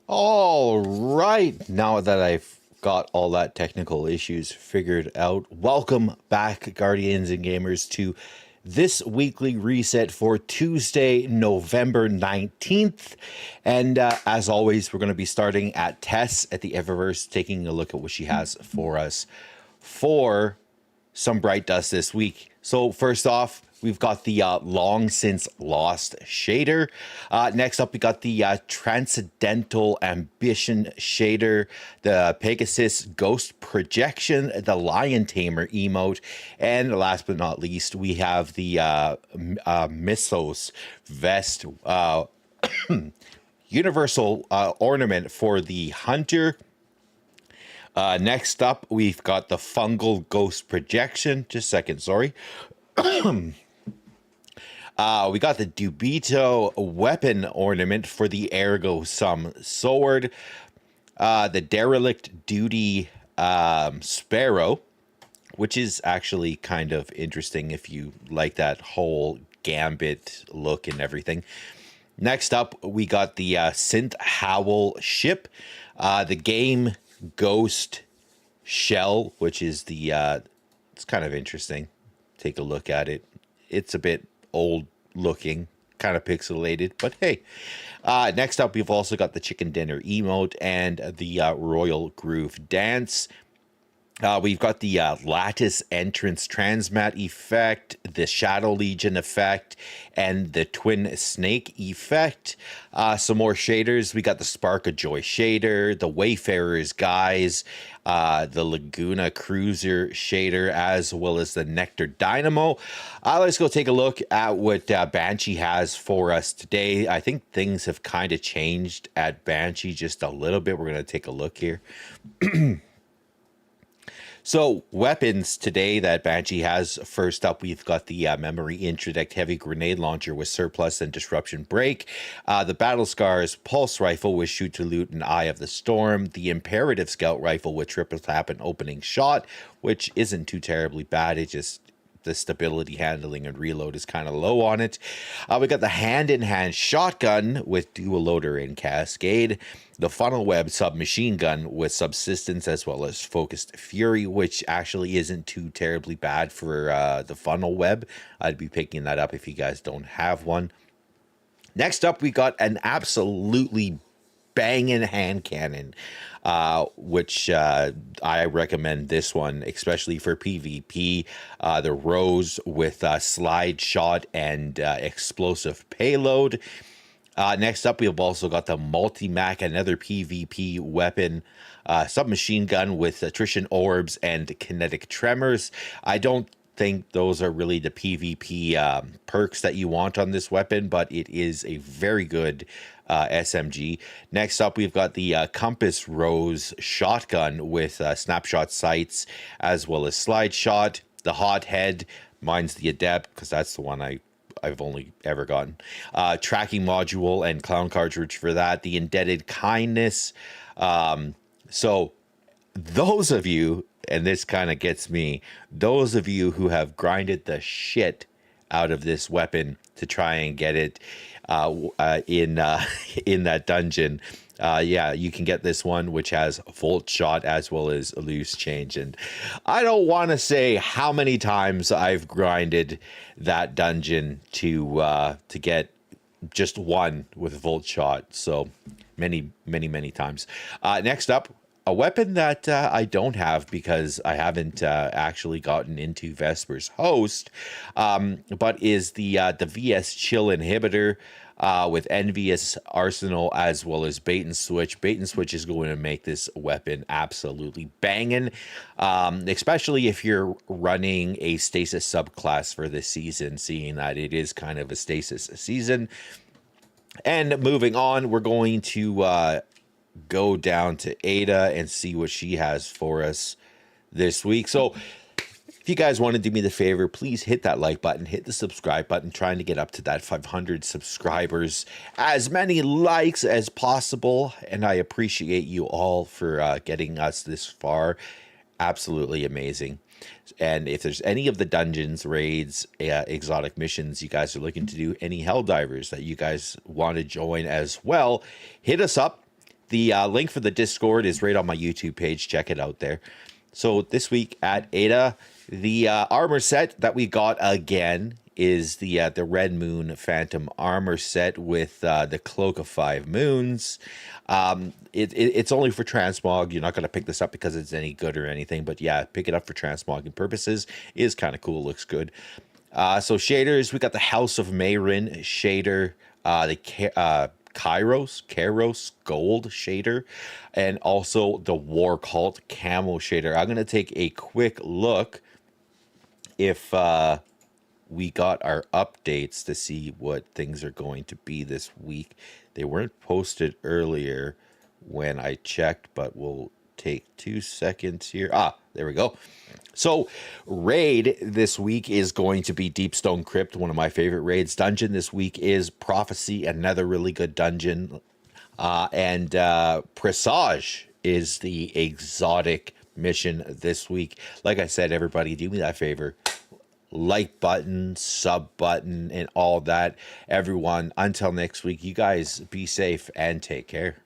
All right, now that I've got all that technical issues figured out, welcome back, Guardians and Gamers, to this weekly reset for Tuesday, November 19th. And as always, we're going to be starting at Tess at the Eververse, taking a look at what she has for us for some Bright Dust this week. So first off, we've got the long since lost shader. Next up, we got the Transcendental Ambition shader, the Pegasus Ghost Projection, the Lion Tamer emote, and last but not least, we have the Mythos Vest Universal Ornament for the Hunter. Next up, we've got the Fungal Ghost Projection. Just a second, sorry. We got the Dubito Weapon Ornament for the Ergo Sum Sword. The Derelict Duty Sparrow, which is actually kind of interesting if you like that whole Gambit look and everything. Next up, we got the Synth Howl Ship. The Game Ghost Shell, which is the it's kind of interesting. Take a look at it. It's a bit old looking, kind of pixelated, but hey. Next up, we've also got the Chicken Dinner emote and the Royal Groove Dance. We've got the Lattice Entrance Transmat effect, the Shadow Legion effect, and the Twin Snake effect. Some more shaders. We got the Spark of Joy shader, the Wayfarer's Guise, the Laguna Cruiser shader, as well as the Nectar Dynamo. Let's go take a look at what Banshee has for us today. I think things have kind of changed at Banshee just a little bit. We're going to take a look here. So, weapons today that Banshee has. First up, we've got the Memory Interdict Heavy Grenade Launcher with Surplus and Disruption Break. The Battle Scars Pulse Rifle with Shoot to Loot and Eye of the Storm. The Imperative Scout Rifle with Triple Tap and Opening Shot, which isn't too terribly bad. It just, the stability, handling, and reload is kind of low on it. We got the Hand-in-Hand Shotgun with Dual Loader and Cascade. The Funnel Web Submachine Gun with Subsistence, as well as Focused Fury, which actually isn't too terribly bad for the Funnel Web. I'd be picking that up if you guys don't have one. Next up, we got an absolutely banging hand cannon, which I recommend this one, especially for PvP. The Rose with Slide Shot and Explosive Payload. Next up, we've also got the Multi-Mac, another PvP weapon, submachine gun with attrition orbs and kinetic tremors. I don't think those are really the PvP perks that you want on this weapon, but it is a very good SMG. Next up, we've got the Compass Rose shotgun with snapshot sights as well as slide shot. The Hothead, mine's the Adept because that's the one I've only ever gotten. Tracking module and clown cartridge for that. The Indebted Kindness. So those of you, and this kind of gets me, those of you who have grinded the shit out of this weapon to try and get it in that dungeon, yeah, you can get this one, which has Volt Shot as well as Loose Change. And I don't want to say how many times I've grinded that dungeon to get just one with Volt Shot. So many, many, many times. Next up, a weapon that I don't have because I haven't actually gotten into Vesper's Host, but is the VS Chill Inhibitor with Envious Arsenal as well as Bait and Switch. Bait and Switch is going to make this weapon absolutely banging, especially if you're running a Stasis subclass for this season, seeing that it is kind of a Stasis season. And moving on, we're going to go down to Ada and see what she has for us this week. So if you guys want to do me the favor, please hit that like button, hit the subscribe button, trying to get up to that 500 subscribers, as many likes as possible. And I appreciate you all for getting us this far. Absolutely amazing. And if there's any of the dungeons, raids, exotic missions you guys are looking to do, any Helldivers that you guys want to join as well, hit us up. The link for the Discord is right on my YouTube page. Check it out there. So this week at Ada, the armor set that we got again is the Red Moon Phantom armor set with the Cloak of Five Moons. It's only for transmog. You're not going to pick this up because it's any good or anything, but yeah, pick it up for transmogging purposes. It is kind of cool. Looks good. So shaders, we got the House of Mayrin shader, the Kairos gold shader, and also the War Cult camo shader. I'm going to take a quick look if we got our updates to see what things are going to be this week. They weren't posted earlier when I checked, but we'll take 2 seconds here. There we go. So raid this week is going to be Deepstone Crypt, one of my favorite raids. Dungeon this week is Prophecy, another really good dungeon. And Presage is the exotic mission this week. Like I said, everybody, do me that favor. Like button, sub button, and all that. Everyone, until next week, you guys be safe and take care.